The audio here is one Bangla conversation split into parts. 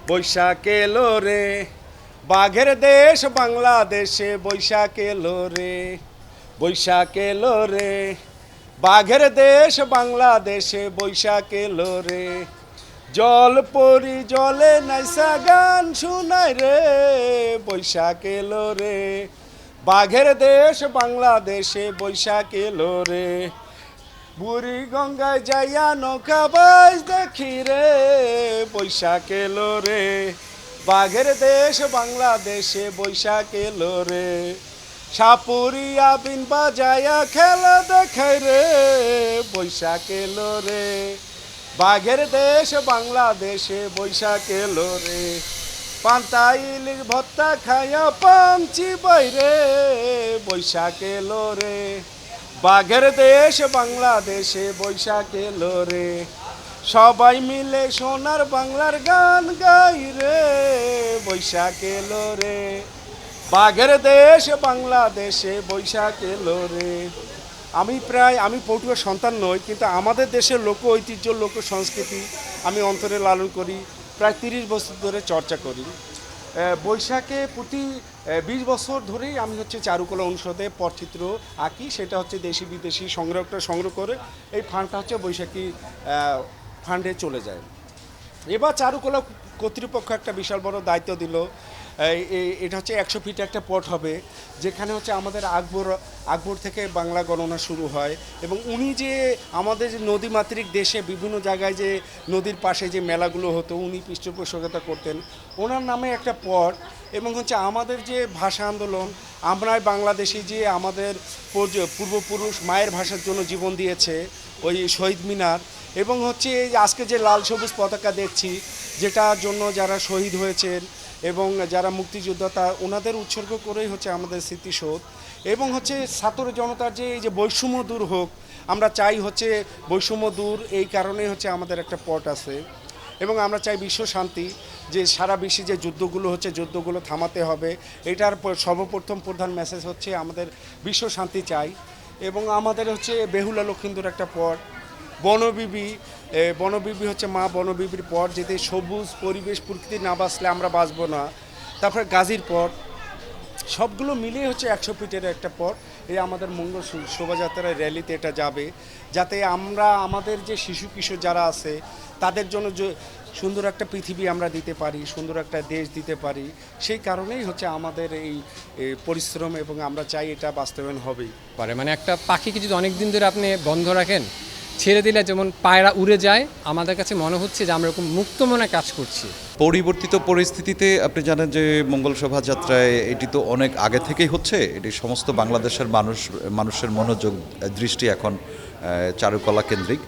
বৈশাখ এলো রে, বাঘের দেশ বাংলাদেশে বৈশাখ এলো রে, বৈশাখ এলো রে, বাঘের দেশ বাংলাদেশে বৈশাখ এলো রে। জল পরি জলে নাইসা গান শুনাই রে, বৈশাখ এলো রে, বাঘের দেশ বাংলাদেশে বৈশাখ এলো রে। বুড়ি গঙ্গায় যাইয়া নৌকা বাজ দেখি রে, বৈশাখ এলো রে, বাঘের দেশ বাংলাদেশে বৈশাখ এলো রে। সাপুরিয়া বিন বাজায়া খেলা দেখাই রে, বৈশাখ এলো রে, বাঘের দেশ বাংলাদেশে বৈশাখ এলো রে। পান্তা ইলিশ ভত্তা খাইয়া পাঞ্চি বাইরে, বৈশাখ এলো রে, বাঘের দেশ বাংলাদেশে বৈশাখ এলো রে। সবাই মিলে সোনার বাংলার গান গাই রে, বৈশাখ এলো রে, বাঘের দেশ বাংলাদেশে বৈশাখ এলো রে। আমি পটুয়ার সন্তান নই, কিন্তু আমাদের দেশের লোক ঐতিহ্য লোক সংস্কৃতি আমি অন্তরে লালন করি, প্রায় 30 বছর ধরে চর্চা করি। বৈশাখে প্রতি 20 বছর ধরেই আমি হচ্ছে চারুকলা অনুষদে পটচিত্র আঁকি, সেটা হচ্ছে দেশি বিদেশি সংগ্রহ করে এই ফান্ডটা হচ্ছে বৈশাখী ফান্ডে চলে যায়। এবার চারুকলা কর্তৃপক্ষ একটা বিশাল বড় দায়িত্ব দিল। এটা হচ্ছে 100 ফিট একটা পট হবে, যেখানে হচ্ছে আমাদের আকবর থেকে বাংলা গণনা শুরু হয়, এবং উনি যে আমাদের যে নদীমাতৃক দেশে বিভিন্ন জায়গায় যে নদীর পাশে যে মেলাগুলো হতো উনি পৃষ্ঠপোষকতা করতেন, ওনার নামে একটা পট। এবং হচ্ছে আমাদের যে ভাষা আন্দোলন, আমরাই বাংলাদেশি যে আমাদের পূর্বপুরুষ মায়ের ভাষার জন্য জীবন দিয়েছে, ওই শহীদ মিনার, এবং হচ্ছে এই আজকে যে লাল সবুজ পতাকা দেখছি, যেটার জন্য যারা শহীদ হয়েছেন এবং যারা মুক্তিযোদ্ধা তা ওনাদের উৎসর্গ করেই হচ্ছে আমাদের স্মৃতিসৌধ। এবং হচ্ছে ছাত্র জনতার যে এই যে বৈষম্য দূর হোক, আমরা চাই হচ্ছে বৈষম্য দূর, এই কারণেই হচ্ছে আমাদের একটা পট আছে। এবং আমরা চাই বিশ্ব শান্তি, যে সারা বিশ্বে যে যুদ্ধগুলো হচ্ছে যুদ্ধগুলো থামাতে হবে, এটার সর্বপ্রথম প্রধান মেসেজ হচ্ছে আমাদের বিশ্ব শান্তি চাই। এবং আমাদের হচ্ছে বেহুলা লক্ষিন্দর একটা পট, বনবিবি, বনবিবি হচ্ছে মা বনবিবির পর, যেতে সবুজ পরিবেশ প্রকৃতি না বাঁচলে আমরা বাঁচবো না। তারপরে গাজীর পর, সবগুলো মিলিয়ে হচ্ছে 100 ফিটের একটা পর। এই আমাদের মঙ্গল শোভাযাত্রার র্যালিতে এটা যাবে, যাতে আমরা আমাদের যে শিশু কিশোর যারা আছে তাদের জন্য যে সুন্দর একটা পৃথিবী আমরা দিতে পারি, সুন্দর একটা দেশ দিতে পারি, সেই কারণেই হচ্ছে আমাদের এই পরিশ্রম, এবং আমরা চাই এটা বাস্তবায়ন হবেই পারে। মানে একটা পাখিকে যদি অনেক দিন ধরে আপনি বন্ধ রাখেন, ছেড়ে দিলে যেমন পায়রা উড়ে যায়, আমাদের কাছে মনে হচ্ছে যে আমরা এরকম মুক্ত মনে কাজ করছি। পরিবর্তিত পরিস্থিতিতে আপনি জানেন যে মঙ্গল শোভাযাত্রায় এটি তো অনেক আগে থেকেই হচ্ছে, এটি সমস্ত বাংলাদেশের মানুষের মনোযোগ দৃষ্টি এখন চারুকলা কেন্দ্রিক।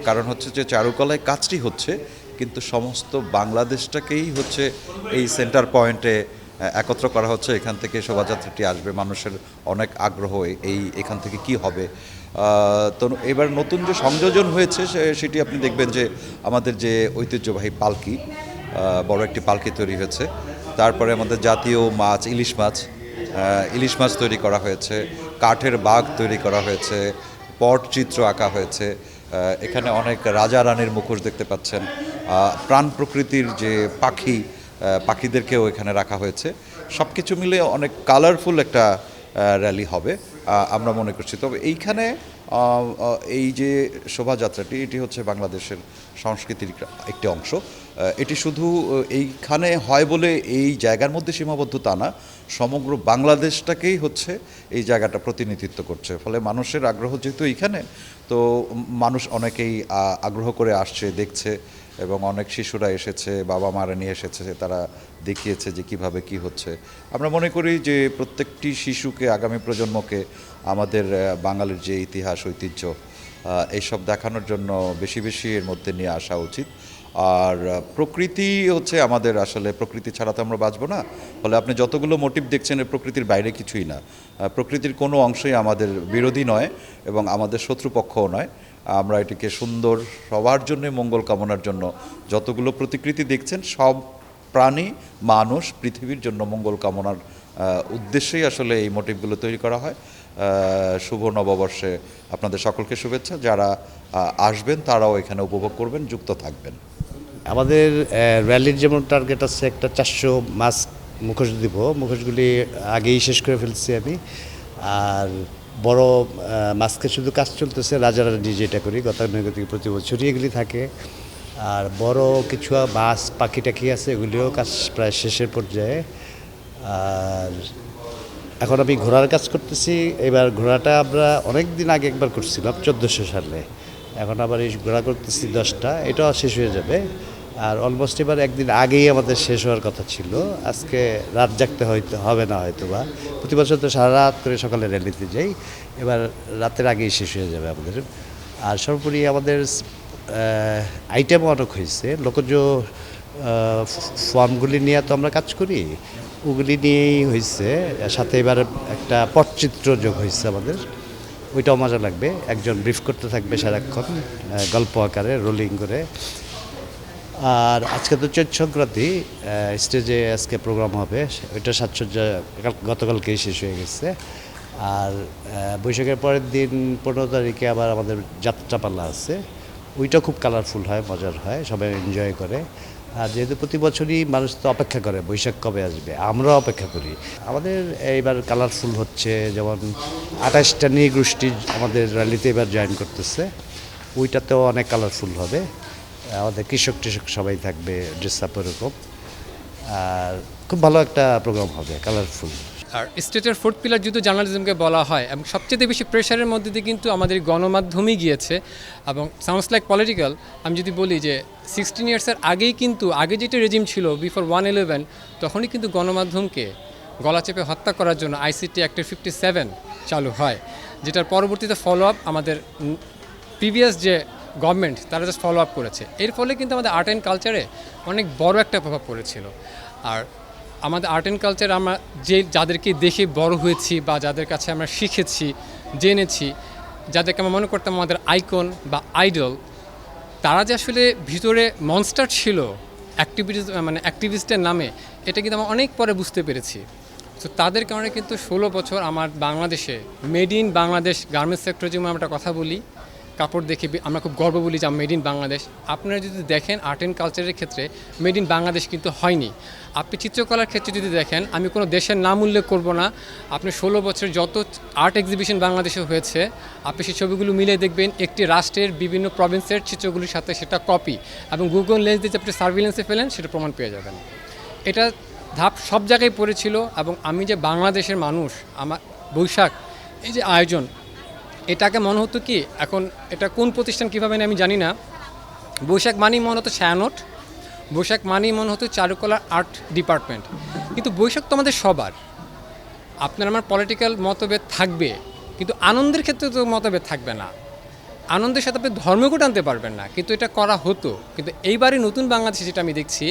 কারণ হচ্ছে যে চারুকলায় কাজটি হচ্ছে, কিন্তু সমস্ত বাংলাদেশটাকেই হচ্ছে এই সেন্টার পয়েন্টে একত্র করা হচ্ছে। এখান থেকে শোভাযাত্রাটি আসবে, মানুষের অনেক আগ্রহ এখান থেকে কি হবে। তো এবার নতুন যে সংযোজন হয়েছে সেটি আপনি দেখবেন যে আমাদের যে ঐতিহ্যবাহী পালকি, বড় একটি পালকি তৈরি হয়েছে। তারপরে আমাদের জাতীয় মাছ ইলিশ মাছ তৈরি করা হয়েছে, কাঠের বাঘ তৈরি করা হয়েছে, পটচিত্র আঁকা হয়েছে। এখানে অনেক রাজা রানীর মুখোশ দেখতে পাচ্ছেন, প্রাণ প্রকৃতির যে পাখিদেরকেও এখানে রাখা হয়েছে। সব কিছু মিলে অনেক কালারফুল একটা র্যালি হবে আমরা মনে করছি। তবে এইখানে এই যে শোভাযাত্রাটি, এটি হচ্ছে বাংলাদেশের সংস্কৃতির একটি অংশ। এটি শুধু এইখানে হয় বলে এই জায়গার মধ্যে সীমাবদ্ধ তা না, সমগ্র বাংলাদেশটাকেই হচ্ছে এই জায়গাটা প্রতিনিধিত্ব করছে। ফলে মানুষের আগ্রহ যেহেতু এইখানে, তো মানুষ অনেকেই আগ্রহ করে আসছে, দেখছে, এবং অনেক শিশুরা এসেছে, বাবা মারা নিয়ে এসেছে, তারা দেখিয়েছে যে কিভাবে কি হচ্ছে। আমরা মনে করি যে প্রত্যেকটি শিশুকে, আগামী প্রজন্মকে আমাদের বাঙালির যে ইতিহাস ঐতিহ্য এইসব দেখানোর জন্য বেশি বেশি এর মধ্যে নিয়ে আসা উচিত। আর প্রকৃতি হচ্ছে আমাদের, আসলে প্রকৃতি ছাড়া তো আমরা বাঁচবো না। ফলে আপনি যতগুলো মোটিভ দেখছেন প্রকৃতির বাইরে কিছুই না। প্রকৃতির কোনো অংশই আমাদের বিরোধী নয় এবং আমাদের শত্রুপক্ষও নয়। আমরা এটিকে সুন্দর, সবার জন্য মঙ্গল কামনার জন্য যতগুলো প্রতিকৃতি দেখছেন, সব প্রাণী, মানুষ, পৃথিবীর জন্য মঙ্গল কামনার উদ্দেশ্যেই আসলে এই মোটিভগুলো তৈরি করা হয়। শুভ নববর্ষে আপনাদের সকলকে শুভেচ্ছা। যারা আসবেন তারাও এখানে উপভোগ করবেন, যুক্ত থাকবেন। আমাদের র্যালির যেমন টার্গেট আছে একটা 400 মাস্ক মুখোশ দিব, মুখোশগুলি আগেই শেষ করে ফেলছি আমি। আর বড় মাস্কের শুধু কাজ চলতেছে, রাজারানি যেটা করি গতানুগতিক প্রতি বছরই এগুলি থাকে। আর বড় কিছু বাস পাখি টাকি আছে, এগুলিও কাজ প্রায় শেষের পর্যায়ে। আর এখন আমি ঘোড়ার কাজ করতেছি। এবার ঘোড়াটা আমরা অনেক দিন আগে একবার করছিলাম 1400 সালে, এখন আবার এই ঘোড়া করতেছি 10টা, এটাও শেষ হয়ে যাবে। আর অলমোস্ট এবার একদিন আগেই আমাদের শেষ হওয়ার কথা ছিল, আজকে রাত জাগতে হবে না হয়তো বা, প্রতি বছর তো সারা রাত করে সকালে র্যালিতে যাই, এবার রাতের আগেই শেষ হয়ে যাবে আমাদের। আর সর্বোপরি আমাদের আইটেমও অনেক হয়েছে, লোকজ ফর্মগুলি নিয়ে তো আমরা কাজ করি, ওগুলি নিয়েই হয়েছে। সাথে এবার একটা পটচিত্র যোগ হয়েছে আমাদের, ওইটাও মজা লাগবে। একজন ব্রিফ করতে থাকবে সারাক্ষণ গল্প আকারে রোলিং করে। আর আজকে তো চৈত সংক্রান্তি, স্টেজে আজকে প্রোগ্রাম হবে, ওইটা সাজসজ্জা গতকালকেই শেষ হয়ে গেছে। আর বৈশাখের পরের দিন 15 তারিখে আবার আমাদের যাত্রাপালা আছে, ওইটা খুব কালারফুল হয়, মজার হয়, সবাই এনজয় করে। আর যেহেতু প্রতি বছরই মানুষ তো অপেক্ষা করে বৈশাখ কবে আসবে, আমরাও অপেক্ষা করি। আমাদের এইবার কালারফুল হচ্ছে, যেমন 28টা নৃগোষ্ঠী আমাদের র্যালিতে এবার জয়েন করতেছে, ওইটাতেও অনেক কালারফুল হবে। আমাদের কৃষক টিষক সবাই থাকবে ড্রেস আপ এরকম। আর খুব ভালো একটা প্রোগ্রাম হবে, কালারফুল। আর স্টেটের ফোর্থ পিলার যুদ্ধ জার্নালিজমকে বলা হয়, এবং সবচেয়ে বেশি প্রেশারের মধ্যে দিয়ে কিন্তু আমাদের গণমাধ্যমই গিয়েছে। এবং সাউন্ডস লাইক পলিটিক্যাল, আমি যদি বলি যে 16 ইয়ার্সের আগেই কিন্তু, আগে যেটা রেজিম ছিল বিফোর 111, তখনই কিন্তু গণমাধ্যমকে গলা চেপে হত্যা করার জন্য আইসিটি অ্যাক্টের 57 চালু হয়, যেটার পরবর্তীতে ফলো আপ আমাদের প্রিভিয়াস যে গভর্নমেন্ট তারা জাস্ট ফলো আপ করেছে। এর ফলে কিন্তু আমাদের আর্ট অ্যান্ড কালচারে অনেক বড় একটা প্রভাব পড়েছিল। আর আমাদের আর্ট অ্যান্ড কালচার আমরা যাদেরকে দেখে বড় হয়েছি বা যাদের কাছে আমরা শিখেছি, জেনেছি, যাদেরকে আমরা মনে করতাম আমাদের আইকন বা আইডল, তারা যে আসলে ভিতরে মনস্টার ছিল অ্যাক্টিভিস্টের নামে, এটা কিন্তু আমরা অনেক পরে বুঝতে পেরেছি। তো তাদের কারণে কিন্তু 16 বছর আমার বাংলাদেশে made in Bangladesh garments sector, যেমন আমরা একটা কথা বলি, কাপড় দেখে আমরা খুব গর্ব বলি যে মেড ইন বাংলাদেশ। আপনারা যদি দেখেন আর্ট অ্যান্ড কালচারের ক্ষেত্রে মেড ইন বাংলাদেশ কিন্তু হয়নি। আপনি চিত্রকলার ক্ষেত্রে যদি দেখেন, আমি কোনো দেশের নাম উল্লেখ করব না, আপনি 16 বছর যত আর্ট এক্সিবিশন বাংলাদেশে হয়েছে, আপনি সেই ছবিগুলো মিলে দেখবেন একটি রাষ্ট্রের বিভিন্ন প্রভিন্সের চিত্রগুলির সাথে সেটা কপি, এবং গুগল লেন্স দিয়ে আপনি সার্ভিলেন্সে ফেলেন সেটা প্রমাণ পেয়ে যাবেন। এটা ধাপ সব জায়গায় পড়েছিল। এবং আমি যে বাংলাদেশের মানুষ, আমার বৈশাখ এই যে আয়োজন, এটাকে মনে হতো কি, এখন এটা কোন প্রতিষ্ঠান কীভাবে আমি জানি না, বৈশাখ মানেই মনে হতো ছায়ানট, বৈশাখ মানেই মনে হতো চারুকলার আর্ট ডিপার্টমেন্ট। কিন্তু বৈশাখ তো আমাদের সবার। আপনার আমার পলিটিক্যাল মতভেদ থাকবে, কিন্তু আনন্দের ক্ষেত্রে তো মতভেদ থাকবে না। আনন্দের সাথে আপনি ধর্মকেও টানতে পারবেন না, কিন্তু এটা করা হতো। কিন্তু এইবারই নতুন বাংলাদেশে যেটা আমি দেখছি,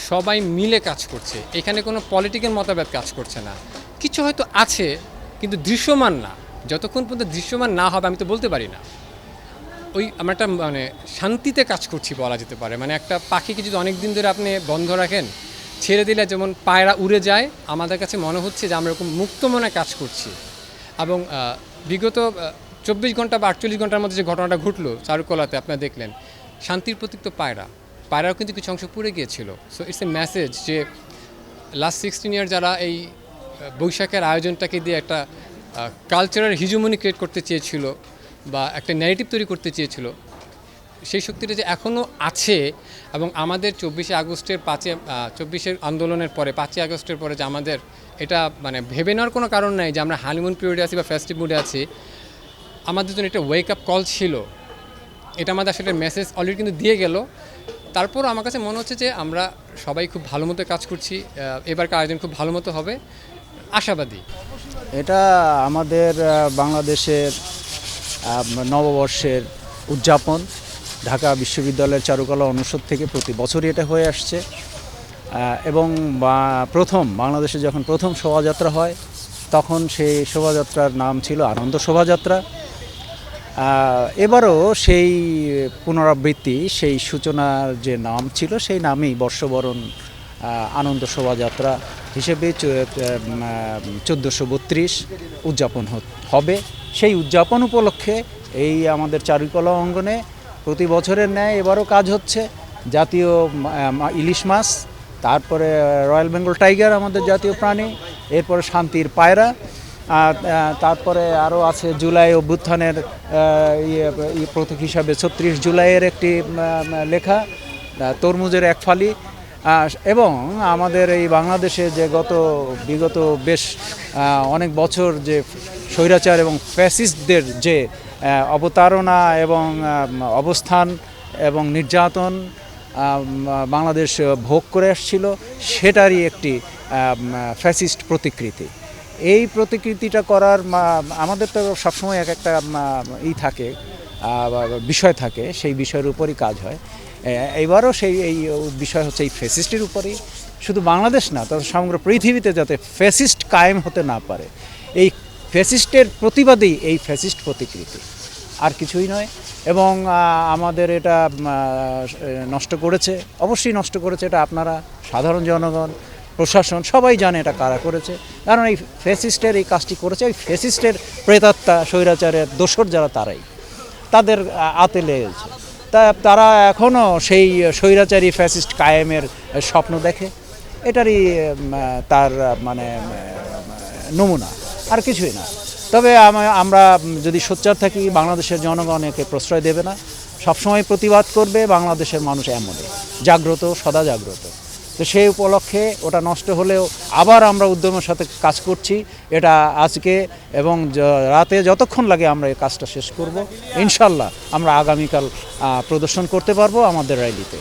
সবাই মিলে কাজ করছে, এখানে কোনো পলিটিক্যাল মতভেদ কাজ করছে না। কিছু হয়তো আছে, কিন্তু দৃশ্যমান না। যতক্ষণ পর্যন্ত দৃশ্যমান না হবে আমি তো বলতে পারি না। আমরা একটা শান্তিতে কাজ করছি বলা যেতে পারে। একটা পাখিকে যদি অনেক দিন ধরে আপনি বন্ধ রাখেন, ছেড়ে দিলে যেমন পায়রা উড়ে যায়, আমাদের কাছে মনে হচ্ছে যে আমরা এরকম মুক্ত মনে কাজ করছি। এবং বিগত 24 ঘন্টা বা 48 ঘন্টার মধ্যে যে ঘটনাটা ঘটলো চারুকলাতে, আপনারা দেখলেন, শান্তির প্রতীক তো পায়রাও কিন্তু কিছু অংশ পুড়ে গিয়েছিল। সো ইটস এ মেসেজ যে লাস্ট 16 ইয়ার যারা এই বৈশাখের আয়োজনটাকে দিয়ে একটা কালচারাল হিজুমনি ক্রিয়েট করতে চেয়েছিল বা একটা ন্যারেটিভ তৈরি করতে চেয়েছিল, সেই শক্তিটা যে এখনও আছে। এবং আমাদের 24শে আগস্টের 24 আন্দোলনের পরে 5ই আগস্টের পরে যে আমাদের এটা ভেবে নেওয়ার কোনো কারণ নাই যে আমরা হানিমুন পিরিয়ডে আছি বা ফেস্টিভ মুডে আছি। আমাদের জন্য একটা ওয়েক আপ কল ছিল, এটা আমাদের আসলে মেসেজ অলরেডি কিন্তু দিয়ে গেল। তারপর আমার কাছে মনে হচ্ছে যে আমরা সবাই খুব ভালো মতো কাজ করছি, এবারকার আয়োজন খুব ভালো মতো হবে, আশাবাদী। এটা আমাদের বাংলাদেশের নববর্ষের উদযাপন। ঢাকা বিশ্ববিদ্যালয়ের চারুকলা অনুষদ থেকে প্রতি বছরই এটা হয়ে আসছে। এবং বাংলাদেশে যখন প্রথম শোভাযাত্রা হয়, তখন সেই শোভাযাত্রার নাম ছিল আনন্দ শোভাযাত্রা। এবারও সেই পুনরাবৃত্তি, সেই সূচনার যে নাম ছিল সেই নামেই বর্ষবরণ আনন্দ শোভাযাত্রা হিসেবে 1432 উদযাপন হবে। সেই উদযাপন উপলক্ষে এই আমাদের চারুকলা অঙ্গনে প্রতি বছরের ন্যায় এবারও কাজ হচ্ছে। জাতীয় ইলিশ মাছ, তারপরে রয়্যাল বেঙ্গল টাইগার আমাদের জাতীয় প্রাণী, এরপরে শান্তির পায়রা, তারপরে আরও আছে জুলাই অভ্যুত্থানের প্রতীক হিসাবে 36 জুলাইয়ের একটি লেখা তরমুজের এক ফালি। এবং আমাদের এই বাংলাদেশে যে বিগত বেশ অনেক বছর যে স্বৈরাচার এবং ফ্যাসিস্টদের যে অবতারণা এবং অবস্থান এবং নির্যাতন বাংলাদেশ ভোগ করে আসছিল, সেটারই একটি ফ্যাসিস্ট প্রতিকৃতি। এই প্রতিকৃতিটা করার আমাদের তো সবসময় এক একটা থাকে, বিষয় থাকে, সেই বিষয়ের উপরই কাজ হয়। এবারও এই বিষয় হচ্ছে এই ফ্যাসিস্টের উপরেই, শুধু বাংলাদেশ না, তবে সমগ্র পৃথিবীতে যাতে ফ্যাসিস্ট কায়েম হতে না পারে, এই ফ্যাসিস্টের প্রতিবাদেই এই ফ্যাসিস্ট প্রতিকৃতি, আর কিছুই নয়। এবং আমাদের এটা নষ্ট করেছে, অবশ্যই নষ্ট করেছে, এটা আপনারা সাধারণ জনগণ, প্রশাসন সবাই জানে এটা কারা করেছে। কারণ এই ফ্যাসিস্টের এই কাজটি করেছে এই ফ্যাসিস্টের প্রেতাত্মা, স্বৈরাচারের দোসর যারা, তাদের আতে লেগেছে। তারা এখনও সেই স্বৈরাচারী ফ্যাসিস্ট কায়েমের স্বপ্ন দেখে, এটারই তার নমুনা, আর কিছুই না। তবে আমরা যদি সোচ্চার থাকি, বাংলাদেশের জনগণ একে প্রশ্রয় দেবে না, সবসময় প্রতিবাদ করবে। বাংলাদেশের মানুষ এমনই জাগ্রত, সদা জাগ্রত। তো সেই উপলক্ষে ওটা নষ্ট হলেও আবার আমরা উদ্যমের সাথে কাজ করছি। এটা আজকে এবং রাতে যতক্ষণ লাগে আমরা এই কাজটা শেষ করব। ইনশাল্লাহ আমরা আগামীকাল প্রদর্শন করতে পারবো আমাদের র্যালিতে।